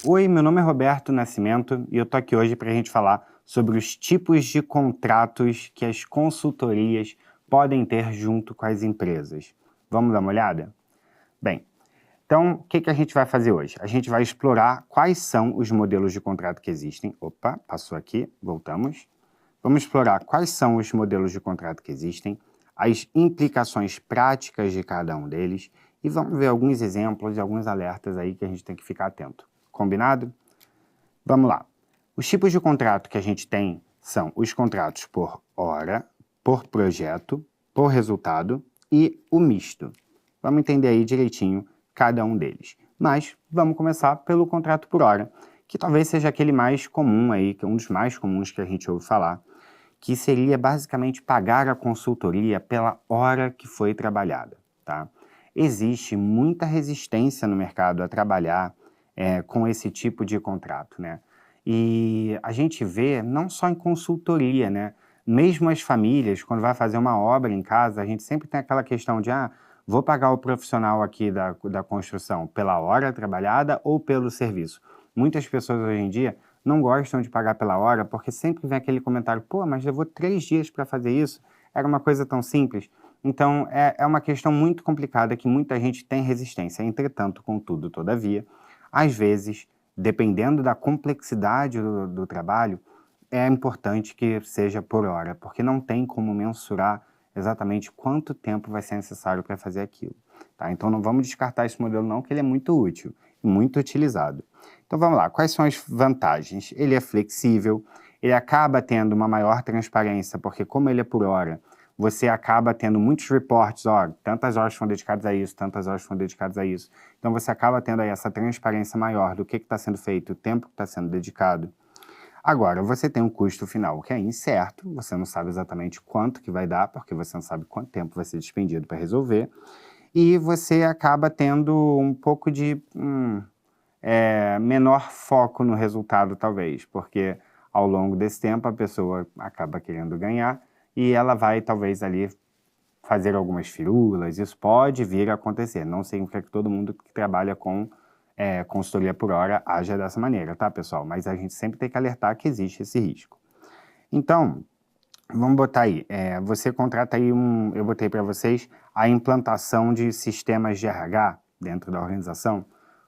Oi, meu nome é Roberto Nascimento e eu tô aqui hoje para a gente falar sobre os tipos de contratos que as consultorias podem ter junto com as empresas. Vamos dar uma olhada? Bem, então o que a gente vai fazer hoje? A gente vai explorar quais são os modelos de contrato que existem. Opa, passou aqui, voltamos. Vamos explorar quais são os modelos de contrato que existem, as implicações práticas de cada um deles e vamos ver alguns exemplos e alguns alertas aí que a gente tem que ficar atento. Combinado? Vamos lá. Os tipos de contrato que a gente tem são os contratos por hora, por projeto, por resultado e o misto. Vamos entender aí direitinho cada um deles. Mas vamos começar pelo contrato por hora, que talvez seja aquele mais comum aí, que é um dos mais comuns que a gente ouve falar, que seria basicamente pagar a consultoria pela hora que foi trabalhada, tá? Existe muita resistência no mercado a trabalhar com esse tipo de contrato, né? E a gente vê não só em consultoria, né? Mesmo as famílias, quando vai fazer uma obra em casa, a gente sempre tem aquela questão de, vou pagar o profissional aqui da construção pela hora trabalhada ou pelo serviço. Muitas pessoas hoje em dia não gostam de pagar pela hora porque sempre vem aquele comentário, pô, mas levou 3 dias para fazer isso, era uma coisa tão simples. Então, é uma questão muito complicada que muita gente tem resistência. Entretanto, contudo, todavia, às vezes, dependendo da complexidade do trabalho, é importante que seja por hora, porque não tem como mensurar exatamente quanto tempo vai ser necessário para fazer aquilo. Tá? Então, não vamos descartar esse modelo não, que ele é muito útil e muito utilizado. Então, vamos lá. Quais são as vantagens? Ele é flexível, ele acaba tendo uma maior transparência, porque como ele é por hora, você acaba tendo muitos reportes, tantas horas foram dedicadas a isso, tantas horas foram dedicadas a isso. Então você acaba tendo aí essa transparência maior do que está sendo feito, o tempo que está sendo dedicado. Agora, você tem um custo final que é incerto, você não sabe exatamente quanto que vai dar, porque você não sabe quanto tempo vai ser despendido para resolver, e você acaba tendo um pouco de menor foco no resultado, talvez, porque ao longo desse tempo a pessoa acaba querendo ganhar e ela vai, talvez, ali fazer algumas firulas, isso pode vir a acontecer. Não significa que todo mundo que trabalha com consultoria por hora haja dessa maneira, tá, pessoal? Mas a gente sempre tem que alertar que existe esse risco. Então, vamos botar aí, você contrata aí eu botei para vocês a implantação de sistemas de RH dentro da organização.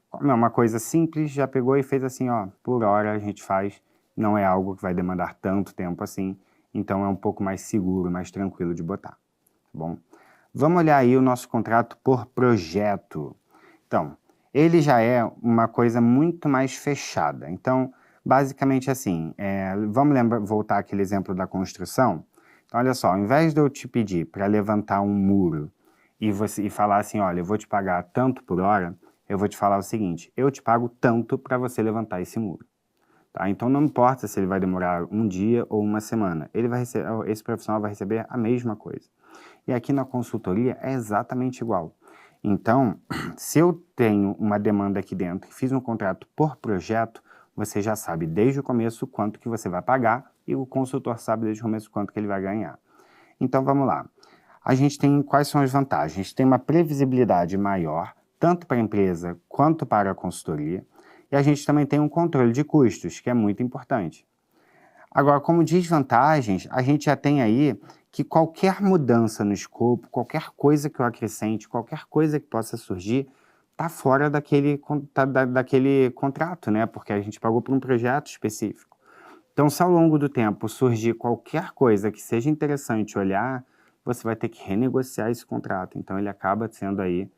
Como é uma coisa simples, já pegou e fez assim, por hora a gente faz, não é algo que vai demandar tanto tempo assim, então é um pouco mais seguro, mais tranquilo de botar, tá bom? Vamos olhar aí o nosso contrato por projeto. Então, ele já é uma coisa muito mais fechada. Então, basicamente assim, vamos voltar àquele exemplo da construção? Então, olha só, ao invés de eu te pedir para levantar um muro e falar assim, olha, eu vou te pagar tanto por hora, eu vou te falar o seguinte, eu te pago tanto para você levantar esse muro. Tá? Então, não importa se ele vai demorar um dia ou uma semana, esse profissional vai receber a mesma coisa. E aqui na consultoria é exatamente igual. Então, se eu tenho uma demanda aqui dentro e fiz um contrato por projeto, você já sabe desde o começo quanto que você vai pagar e o consultor sabe desde o começo quanto que ele vai ganhar. Então, vamos lá. A gente tem quais são as vantagens? A gente tem uma previsibilidade maior, tanto para a empresa quanto para a consultoria, e a gente também tem um controle de custos, que é muito importante. Agora, como desvantagens, a gente já tem aí que qualquer mudança no escopo, qualquer coisa que eu acrescente, qualquer coisa que possa surgir, está fora daquele contrato, né? Porque a gente pagou por um projeto específico. Então, se ao longo do tempo surgir qualquer coisa que seja interessante olhar, você vai ter que renegociar esse contrato. Então, ele acaba sendo aí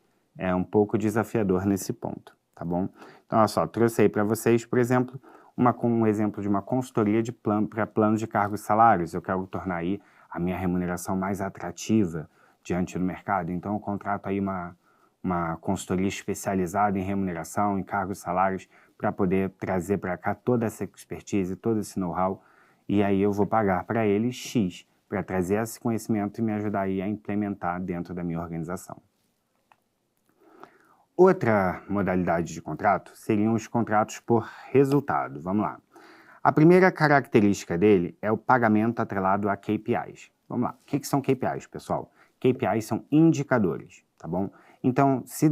um pouco desafiador nesse ponto, tá bom? Então, olha só, trouxe aí para vocês, por exemplo, um exemplo de uma consultoria para planos de cargos e salários. Eu quero tornar aí a minha remuneração mais atrativa diante do mercado. Então, eu contrato aí uma consultoria especializada em remuneração, em cargos e salários, para poder trazer para cá toda essa expertise, todo esse know-how, e aí eu vou pagar para ele X, para trazer esse conhecimento e me ajudar aí a implementar dentro da minha organização. Outra modalidade de contrato seriam os contratos por resultado. Vamos lá. A primeira característica dele é o pagamento atrelado a KPIs. Vamos lá. O que são KPIs, pessoal? KPIs são indicadores, tá bom? Então, se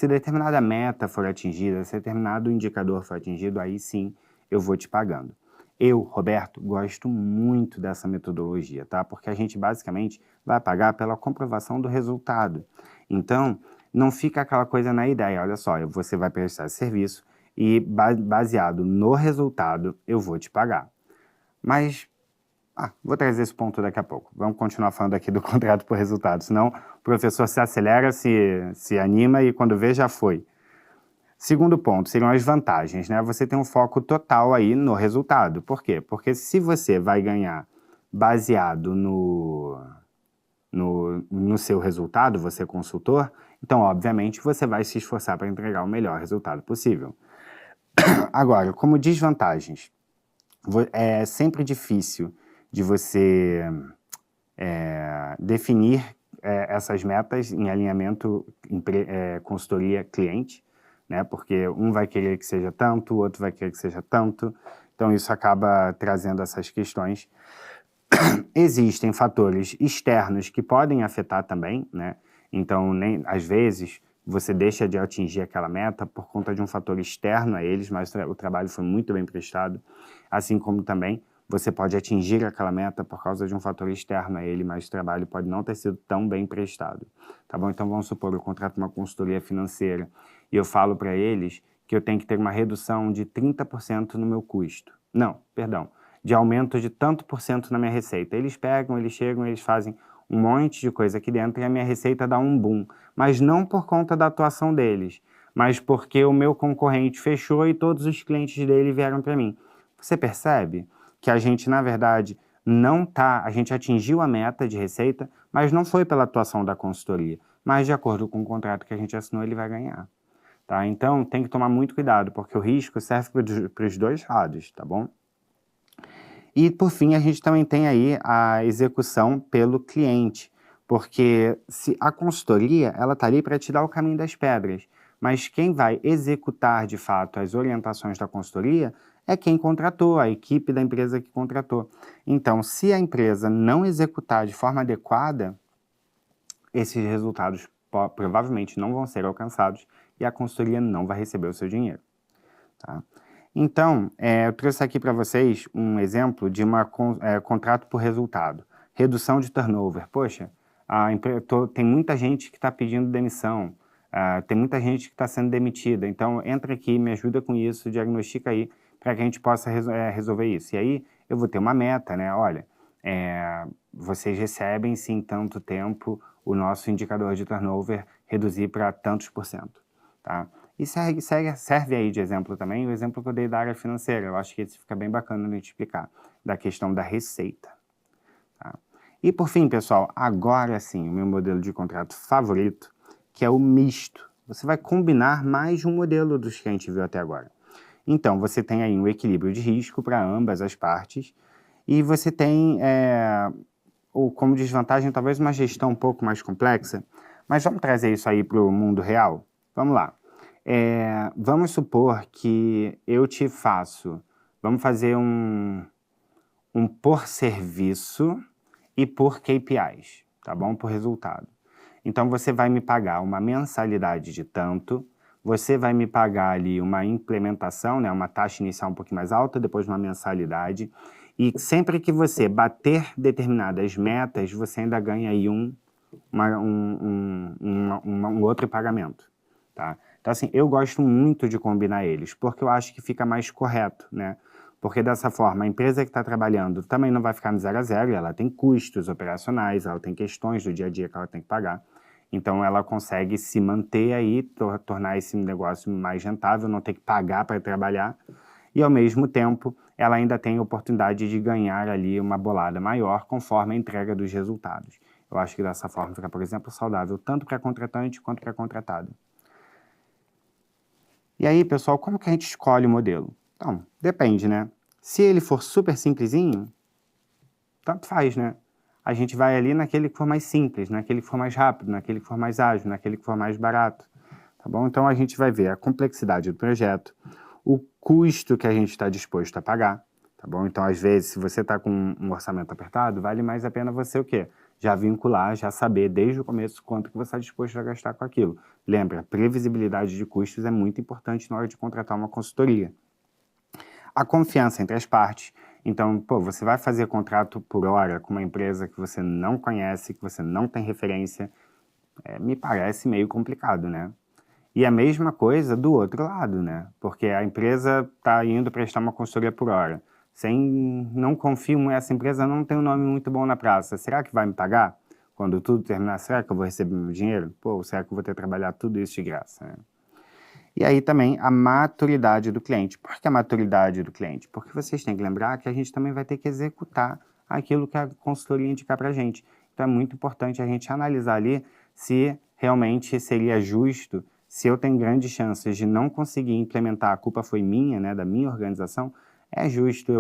determinada meta for atingida, se determinado indicador for atingido, aí sim eu vou te pagando. Eu, Roberto, gosto muito dessa metodologia, tá? Porque a gente basicamente vai pagar pela comprovação do resultado. Então, não fica aquela coisa na ideia, olha só, você vai prestar esse serviço e baseado no resultado eu vou te pagar. Mas, vou trazer esse ponto daqui a pouco. Vamos continuar falando aqui do contrato por resultado, senão o professor se acelera, se anima e quando vê já foi. Segundo ponto, seriam as vantagens, né? Você tem um foco total aí no resultado. Por quê? Porque se você vai ganhar baseado no seu resultado, você é consultor, então, obviamente, você vai se esforçar para entregar o melhor resultado possível. Agora, como desvantagens, é sempre difícil de você definir essas metas em alinhamento consultoria-cliente, né? Porque um vai querer que seja tanto, o outro vai querer que seja tanto, então isso acaba trazendo essas questões. Existem fatores externos que podem afetar também, né? Então, às vezes, você deixa de atingir aquela meta por conta de um fator externo a eles, mas o trabalho foi muito bem prestado, assim como também você pode atingir aquela meta por causa de um fator externo a ele, mas o trabalho pode não ter sido tão bem prestado, tá bom? Então, vamos supor, eu contrato uma consultoria financeira e eu falo para eles que eu tenho que ter uma redução de 30% no meu custo. Não, perdão, de aumento de tanto por cento na minha receita. Eles pegam, eles chegam, eles fazem um monte de coisa aqui dentro e a minha receita dá um boom. Mas não por conta da atuação deles, mas porque o meu concorrente fechou e todos os clientes dele vieram para mim. Você percebe que a gente, na verdade, a gente atingiu a meta de receita, mas não foi pela atuação da consultoria, mas de acordo com o contrato que a gente assinou, ele vai ganhar. Tá? Então, tem que tomar muito cuidado, porque o risco serve para os dois lados, tá bom? E, por fim, a gente também tem aí a execução pelo cliente, porque a consultoria ela está ali para te dar o caminho das pedras, mas quem vai executar, de fato, as orientações da consultoria é quem contratou, a equipe da empresa que contratou. Então, se a empresa não executar de forma adequada, esses resultados provavelmente não vão ser alcançados e a consultoria não vai receber o seu dinheiro. Tá? Então, eu trouxe aqui para vocês um exemplo de contrato por resultado. Redução de turnover. Poxa, tem muita gente que está pedindo demissão, tem muita gente que está sendo demitida. Então, entra aqui, me ajuda com isso, diagnostica aí, para que a gente possa resolver isso. E aí, eu vou ter uma meta, né? Olha, vocês recebem, se em tanto tempo, o nosso indicador de turnover reduzir para tantos por cento, tá? E serve aí de exemplo também o exemplo que eu dei da área financeira. Eu acho que esse fica bem bacana de explicar, da questão da receita. Tá? E por fim, pessoal, agora sim, o meu modelo de contrato favorito, que é o misto. Você vai combinar mais de um modelo dos que a gente viu até agora. Então, você tem aí um equilíbrio de risco para ambas as partes e você tem, como desvantagem, talvez uma gestão um pouco mais complexa, mas vamos trazer isso aí para o mundo real? Vamos lá. Vamos supor que eu te faço, vamos fazer um por serviço e por KPIs, tá bom? Por resultado. Então, você vai me pagar uma mensalidade de tanto, você vai me pagar ali uma implementação, né, uma taxa inicial um pouquinho mais alta, depois uma mensalidade, e sempre que você bater determinadas metas, você ainda ganha aí um outro pagamento, tá? Então, assim, eu gosto muito de combinar eles, porque eu acho que fica mais correto, né? Porque dessa forma, a empresa que está trabalhando também não vai ficar no 0 a 0, ela tem custos operacionais, ela tem questões do dia a dia que ela tem que pagar. Então, ela consegue se manter aí, tornar esse negócio mais rentável, não ter que pagar para trabalhar. E, ao mesmo tempo, ela ainda tem a oportunidade de ganhar ali uma bolada maior conforme a entrega dos resultados. Eu acho que dessa forma fica, por exemplo, saudável tanto para contratante quanto para contratado. E aí, pessoal, como que a gente escolhe o modelo? Então, depende, né? Se ele for super simplesinho, tanto faz, né? A gente vai ali naquele que for mais simples, naquele que for mais rápido, naquele que for mais ágil, naquele que for mais barato, tá bom? Então, a gente vai ver a complexidade do projeto, o custo que a gente está disposto a pagar, tá bom? Então, às vezes, se você está com um orçamento apertado, vale mais a pena você o quê? já vincular, já saber desde o começo quanto que você está disposto a gastar com aquilo. Lembra, previsibilidade de custos é muito importante na hora de contratar uma consultoria. A confiança entre as partes. Então, pô, você vai fazer contrato por hora com uma empresa que você não conhece, que você não tem referência, me parece meio complicado, né? E a mesma coisa do outro lado, né? Porque a empresa está indo prestar uma consultoria por hora. Não confio nessa empresa, não tem um nome muito bom na praça. Será que vai me pagar? Quando tudo terminar, será que eu vou receber meu dinheiro? Pô, será que eu vou ter que trabalhar tudo isso de graça, né? E aí também a maturidade do cliente. Por que a maturidade do cliente? Porque vocês têm que lembrar que a gente também vai ter que executar aquilo que a consultoria indicar para a gente. Então é muito importante a gente analisar ali se realmente seria justo, se eu tenho grandes chances de não conseguir implementar, a culpa foi minha, né, da minha organização, é justo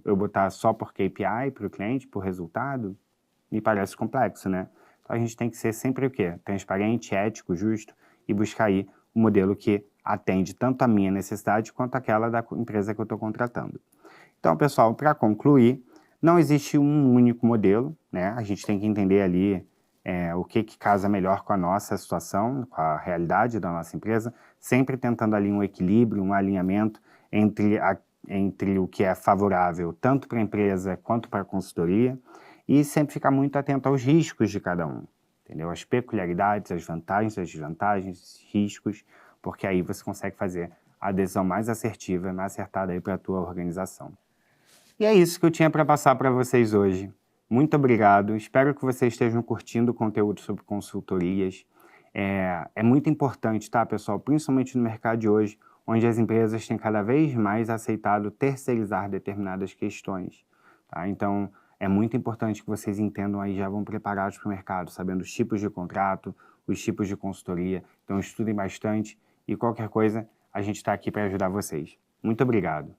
eu botar só por KPI para o cliente, por resultado? Me parece complexo, né? Então a gente tem que ser sempre o quê? Transparente, ético, justo e buscar aí um modelo que atende tanto a minha necessidade quanto aquela da empresa que eu estou contratando. Então, pessoal, para concluir, não existe um único modelo, né? A gente tem que entender ali o que casa melhor com a nossa situação, com a realidade da nossa empresa, sempre tentando ali um equilíbrio, um alinhamento entre o que é favorável tanto para a empresa quanto para a consultoria e sempre ficar muito atento aos riscos de cada um, entendeu? As peculiaridades, as vantagens, as desvantagens, riscos, porque aí você consegue fazer a decisão mais assertiva, mais acertada aí para a tua organização. E é isso que eu tinha para passar para vocês hoje. Muito obrigado, espero que vocês estejam curtindo o conteúdo sobre consultorias. É muito importante, tá, pessoal? Principalmente no mercado de hoje, onde as empresas têm cada vez mais aceitado terceirizar determinadas questões, tá? Então, é muito importante que vocês entendam aí, já vão preparados para o mercado, sabendo os tipos de contrato, os tipos de consultoria. Então, estudem bastante e qualquer coisa, a gente está aqui para ajudar vocês. Muito obrigado.